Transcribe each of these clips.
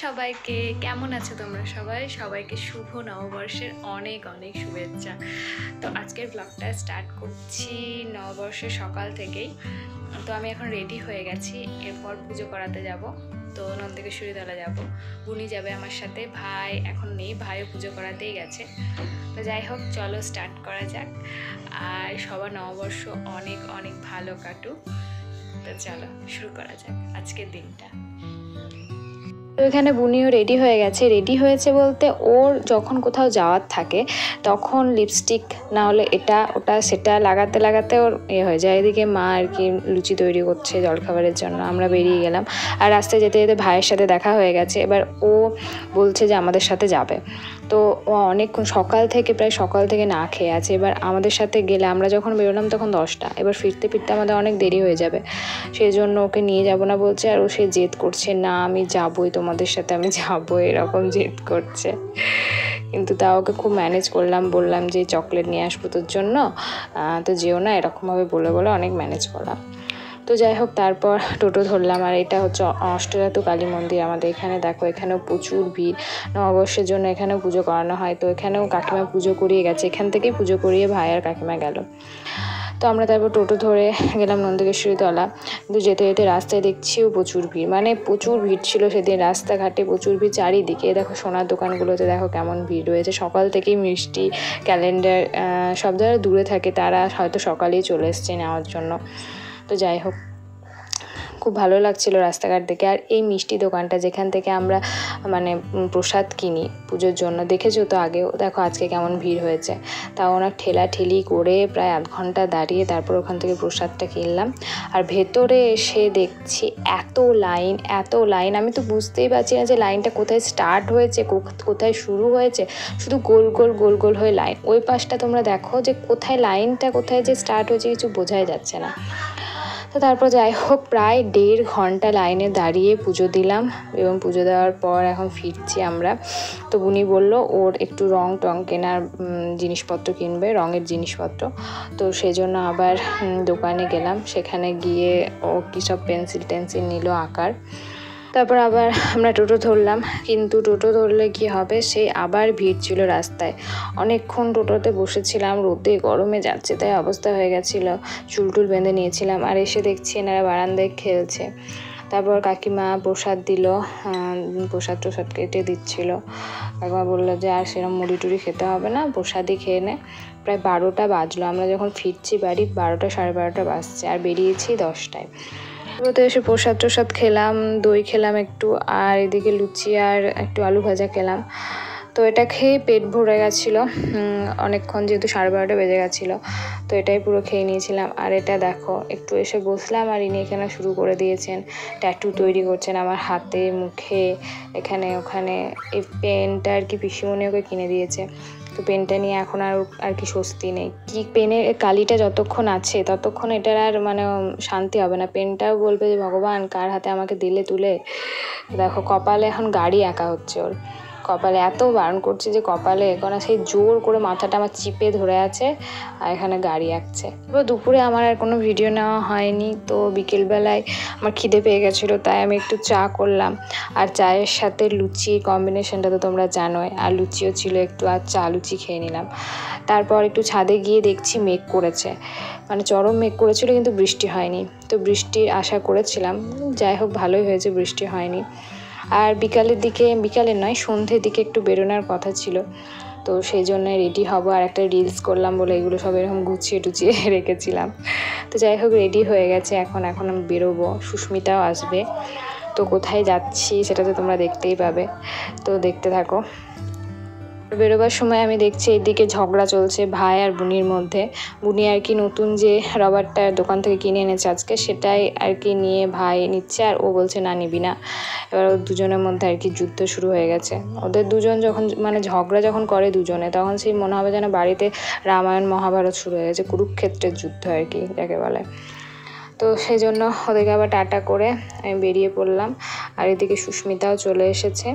সবাইকে, কেমন আছো তোমরা সবাই? সবাইকে শুভ নববর্ষের অনেক অনেক শুভেচ্ছা। তো আজকের ব্লগটা স্টার্ট করছি নববর্ষের সকাল থেকেই। তো আমি এখন রেডি হয়ে গেছি, এরপর পুজো করাতে যাব। তো নন্দিকেশ্বরীতলা যাব, বুনি যাবে আমার সাথে, ভাই এখন নেই, ভাইও পুজো করাতেই গেছে। তো যাই হোক, চলো স্টার্ট করা যাক। আর সবার নববর্ষ অনেক অনেক ভালো কাটুক। তো চলো শুরু করা যাক আজকের দিনটা। তো এখানে বুনিও রেডি হয়ে গেছে। রেডি হয়েছে বলতে, ওর যখন কোথাও যাওয়ার থাকে তখন লিপস্টিক না হলে এটা ওটা সেটা লাগাতে লাগাতে ওর হয়ে যায়। এদিকে মা আর কি লুচি তৈরি করছে জলখাবারের জন্য। আমরা বেরিয়ে গেলাম, আর রাস্তায় যেতে যেতে ভাইয়ের সাথে দেখা হয়ে গেছে। এবার ও বলছে যে আমাদের সাথে যাবে। তো ও অনেকক্ষণ প্রায় সকাল থেকে না খেয়ে আছে। এবার আমাদের সাথে গেলে, আমরা যখন বেরোলাম তখন 10টা, এবার ফিরতে ফিরতে আমাদের অনেক দেরি হয়ে যাবে। সেই জন্য ওকে নিয়ে যাব না বলছে, আর ও সে জেদ করছে, না আমি যাবই তোমাদের সাথে, আমি যাবো, এরকম জেদ করছে। কিন্তু তাও ওকে খুব ম্যানেজ করলাম, বললাম যে চকলেট নিয়ে আসবো তোর জন্য, তো যেও না, এরকমভাবে বলে বলে অনেক ম্যানেজ করলাম। তো যাই হোক, তারপর টোটো ধরলাম। আর এটা হচ্ছে অষ্টধাতু কালী মন্দির আমাদের এখানে। দেখো এখানেও প্রচুর ভিড়, নববর্ষের জন্য এখানেও পুজো করানো হয়। তো এখানেও কাকিমা পুজো করিয়ে গেছে, এখান থেকেই পুজো করিয়ে ভাই আর কাকিমা গেল। তো আমরা তারপর টোটো ধরে গেলাম নন্দিকেশ্বরীতলা। কিন্তু যেতে যেতে রাস্তায় দেখছিও প্রচুর ভিড়, মানে প্রচুর ভিড় ছিল সেদিন রাস্তাঘাটে, প্রচুর ভিড় চারিদিকে। দেখো সোনার দোকানগুলোতে দেখো কেমন ভিড় রয়েছে। সকাল থেকেই মিষ্টি, ক্যালেন্ডার, সব যারা দূরে থাকে তারা হয়তো সকালেই চলে এসছে নেওয়ার জন্য। তো যাই হোক, খুব ভালো লাগছিল রাস্তাঘাট দেখে। আর এই মিষ্টি দোকানটা যেখান থেকে আমরা মানে প্রসাদ কিনি পুজোর জন্য, দেখেছো তো আগেও, দেখো আজকে কেমন ভিড় হয়েছে। তাও ওনার ঠেলাঠেলি করে প্রায় আধ ঘন্টা দাঁড়িয়ে তারপর ওখান থেকে প্রসাদটা কিনলাম। আর ভেতরে এসে দেখছি এত লাইন, আমি তো বুঝতেই পারছি না যে লাইনটা কোথায় স্টার্ট হয়েছে, কোথায় শুরু হয়েছে। শুধু গোল গোল হয়ে লাইন। ওই পাশটা তোমরা দেখো যে কোথায় লাইনটা, কোথায় যে স্টার্ট হয়েছে কিছু বোঝাই যাচ্ছে না। তো তারপর যাই হোক, প্রায় 1.5 ঘন্টা লাইনে দাঁড়িয়ে পুজো দিলাম, এবং পুজো দেওয়ার পর এখন ফিরছি আমরা। তো বুনি বললো ওর একটু রং টং কেনার জিনিসপত্র কিনবে, রঙের জিনিসপত্র। তো সেই জন্য আবার দোকানে গেলাম। সেখানে গিয়ে ও কী সব পেন্সিল টেন্সিল নিল আঁকার। তারপর আবার আমরা টোটো ধরলাম, কিন্তু টোটো ধরলে কি হবে, সেই আবার ভিড় ছিল রাস্তায়। অনেকক্ষণ টোটোতে বসেছিলাম, রোদে গরমে যাচ্ছে তাই অবস্থা হয়ে গেছিলো, চুলটুল বেঁধে নিয়েছিলাম। আর এসে দেখছি এনারা বারান্দায় খেলছে। তারপর কাকিমা প্রসাদ দিল, প্রসাদ কেটে দিচ্ছিল। কাকিমা বললো যে আর সেরকম মুড়ি টুড়ি খেতে হবে না, প্রসাদই খেয়ে নে। প্রায় 12টা বাজলো, আমরা যখন ফিরছি বাড়ি 12টা সাড়ে 12টা বাজছে, আর বেরিয়েছি 10টায়। তো এসে প্রসাদ খেলাম, দই খেলাম একটু, আর এদিকে লুচি আর একটু আলু ভাজা খেলাম। তো এটা খেয়ে পেট ভরে গেছিলো অনেকক্ষণ, যেহেতু 12:30 বেজে গেছিলো। তো এটাই পুরো খেয়ে নিয়েছিলাম। আর এটা দেখো, একটু এসে বসলাম, আর ইনি এখানে শুরু করে দিয়েছেন, ট্যাটু তৈরি করছেন আমার হাতে, মুখে, এখানে ওখানে। এই পেনটা আর কি পিসিমণি ওকে কিনে দিয়েছে। তো পেনটা নিয়ে এখন আর কি স্বস্তি নেই। কি পেনের কালিটা যতক্ষণ আছে ততক্ষণ এটার আর মানে শান্তি হবে না। পেনটাও বলবে যে ভগবান কার হাতে আমাকে দিলে তুলে। দেখো কপালে এখন গাড়ি আঁকা হচ্ছে ওর, কপালে এত বারণ করছে যে কপালে এখন সেই জোর করে মাথাটা আমার চিপে ধরে আছে, আর এখানে গাড়ি আঁকছে। এবার দুপুরে আমার আর কোনো ভিডিও নেওয়া হয়নি। তো বিকেলবেলায় আমার খিদে পেয়ে গেছিলো, তাই আমি একটু চা করলাম। আর চায়ের সাথে লুচি কম্বিনেশনটা তো তোমরা জানোই, আর লুচিও ছিল একটু, আর চা লুচি খেয়ে নিলাম। তারপর একটু ছাদে গিয়ে দেখছি মেঘ করেছে, মানে চরম মেঘ করেছিল, কিন্তু বৃষ্টি হয়নি। তো বৃষ্টির আশা করেছিলাম, যাই হোক ভালোই হয়েছে, বৃষ্টি হয়নি। আর বিকালের নয় সন্ধ্যের দিকে একটু বেরোনোর কথা ছিল। তো সেই জন্য রেডি হব, আর একটা রিলস করলাম বলে এগুলো সব এরকম গুছিয়ে টুচিয়ে রেখেছিলাম। তো যাই হোক, রেডি হয়ে গেছে, এখন আমি বেরোবো, সুস্মিতাও আসবে। তো কোথায় যাচ্ছি সেটা তো তোমরা দেখতেই পাবে, তো দেখতে থাকো। বেরোবার সময় আমি দেখছি এদিকে ঝগড়া চলছে ভাই আর বুনির মধ্যে। বুনি আর কি নতুন যে রবারটা দোকান থেকে কিনে এনেছে আজকে, সেটাই আর কি নিয়ে ভাই নিচ্ছে, আর ও বলছে না নিবি না। এবার ওর দুজনের মধ্যে আর কি যুদ্ধ শুরু হয়ে গেছে। ওদের দুজন যখন মানে ঝগড়া যখন করে দুজনে, তখন সেই মনে হবে যেন বাড়িতে রামায়ণ মহাভারত শুরু হয়ে গেছে, কুরুক্ষেত্রের যুদ্ধ আর কি যাকে বলে। তো সেই জন্য ওদেরকে আবার টাটা করে আমি বেরিয়ে পড়লাম। আর এদিকে সুস্মিতাও চলে এসেছে,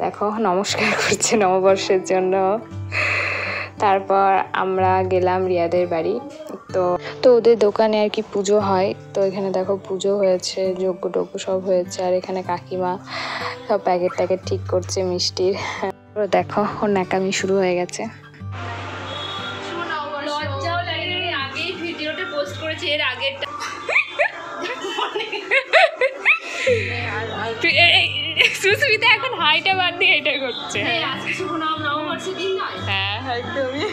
দেখো নমস্কার করছে নববর্ষের জন্য। তারপর আমরা গেলাম রিয়াদের বাড়ি। তো ওদের দোকানে আর কি পুজো হয়, তো এখানে দেখো পুজো হয়েছে, যজ্ঞ টজ্ঞ সব হয়েছে। আর এখানে কাকিমা সব প্যাকেট ট্যাকেট ঠিক করছে মিষ্টির। দেখো ওর ন্যাকামি শুরু হয়ে গেছে। লজ্জাও লাগে, আগেই ভিডিওটা পোস্ট করেছি, এর আগেরটা সুস্মিতা এখন হাইটা বাদ দিয়ে এটা করছে। আজকে শুভ নববর্ষের দিন নয়? হ্যাঁ একদমই।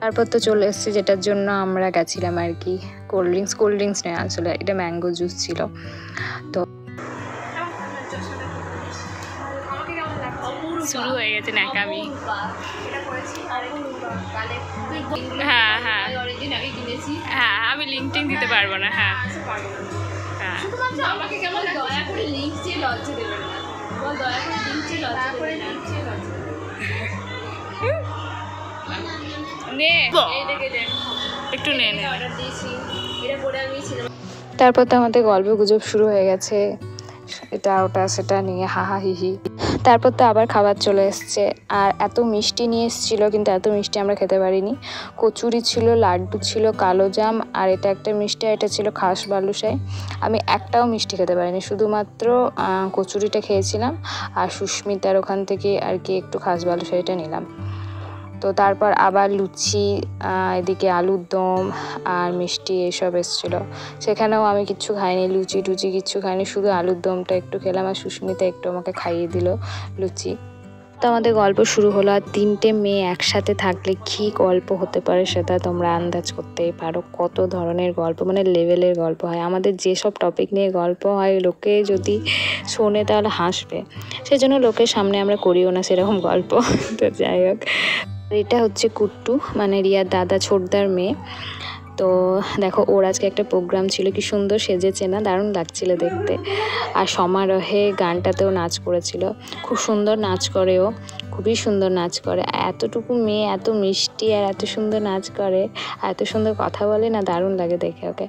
তারপর তো চলে এসেছি, যেটার জন্য আমরা গেছিলাম আর কি, কোল্ড ড্রিঙ্কস নয় আসলে এটা ম্যাঙ্গো জুস ছিল। তো শুরু হয়ে গেছে ন্যাকামি। হ্যাঁ হ্যাঁ হ্যাঁ, আমি লিঙ্ক টিঙ্ক দিতে পারবো না। হ্যাঁ হ্যাঁ, আমাকে কেমন দয়া করে লিঙ্ক দিয়ে লজ্জা দেবেন না, দয়া করে লিঙ্ক দিয়ে লজ্জা দেবেন না। একটু নে। তারপর তো আমাদের গল্প গুজব শুরু হয়ে গেছে, এটা ওটা সেটা নিয়ে হাহা হিহি। তারপর তো আবার খাবার চলে এসছে, আর এত মিষ্টি নিয়ে এসেছিলো, কিন্তু এত মিষ্টি আমরা খেতে পারিনি। কচুরি ছিল, লাড্ডু ছিল, কালো জাম, আর এটা একটা মিষ্টি, এটা ছিল খাস বালুশাই। আমি একটাও মিষ্টি খেতে পারিনি, শুধুমাত্র কচুরিটা খেয়েছিলাম, আর সুস্মিতার ওখান থেকে আর কি একটু খাস বালুশাইটা নিলাম। তো তারপর আবার লুচি, এদিকে আলুর দম আর মিষ্টি এসব এসেছিলো। সেখানেও আমি কিচ্ছু খাইনি, লুচি টুচি কিচ্ছু খাইনি, শুধু আলুর দমটা একটু খেলাম, আর সুস্মিতা একটু আমাকে খাইয়ে দিল লুচি। তো আমাদের গল্প শুরু হলো। আর 3টে মেয়ে একসাথে থাকলে কী গল্প হতে পারে সেটা তোমরা আন্দাজ করতেই পারো। কত ধরনের গল্প, মানে লেভেলের গল্প হয় আমাদের। যেসব টপিক নিয়ে গল্প হয়, লোকে যদি শোনে তাহলে হাসবে, সেজন্য লোকের সামনে আমরা করিও না সেরকম গল্প। তো যাই হোক, এটা হচ্ছে কুট্টু, মানে রিয়ার দাদা ছোটদার মেয়ে। তো দেখো ওর আজকে একটা প্রোগ্রাম ছিল, কি সুন্দর সেজেছে না, দারুণ লাগছিল দেখতে। আর সমারোহে গানটাতেও নাচ করেছিল, খুব সুন্দর নাচ করে ও, খুবই সুন্দর নাচ করে। এতটুকু মেয়ে এত মিষ্টি আর এত সুন্দর নাচ করে, আর এত সুন্দর কথা বলে না, দারুণ লাগে দেখে ওকে।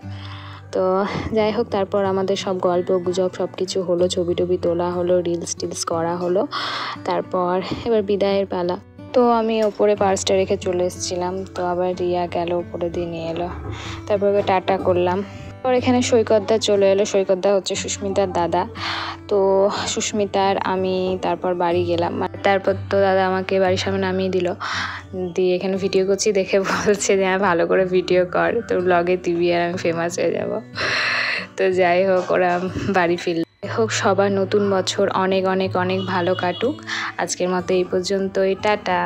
তো যাই হোক, তারপর আমাদের সব গল্প গুজব সব কিছু হলো, ছবি টবি তোলা হলো, রিলস টিলস করা হলো। তারপর এবার বিদায়ের পালা। তো আমি ওপরে পার্সটা রেখে চলে এসেছিলাম, তো আবার রিয়া গেল ওপরে দিয়ে নিয়ে এলো, তারপর ওকে টাটা করলাম। তারপর এখানে সৈকতদা চলে এলো, সৈকতদা হচ্ছে সুস্মিতার দাদা। তো সুস্মিতার আমি তারপর বাড়ি গেলাম, তারপর তো দাদা আমাকে বাড়ির সামনে নামিয়ে দিল, দিয়ে এখানে ভিডিও করছি দেখে বলছে যে হ্যাঁ ভালো করে ভিডিও কর, তোর ব্লগে দিবি আর আমি ফেমাস হয়ে যাব। তো যাই হোক, ওরা বাড়ি ফিরল। হোক সবার নতুন বছর অনেক অনেক অনেক ভালো কাটুক। আজকের মতো এই পর্যন্তই, টাটা।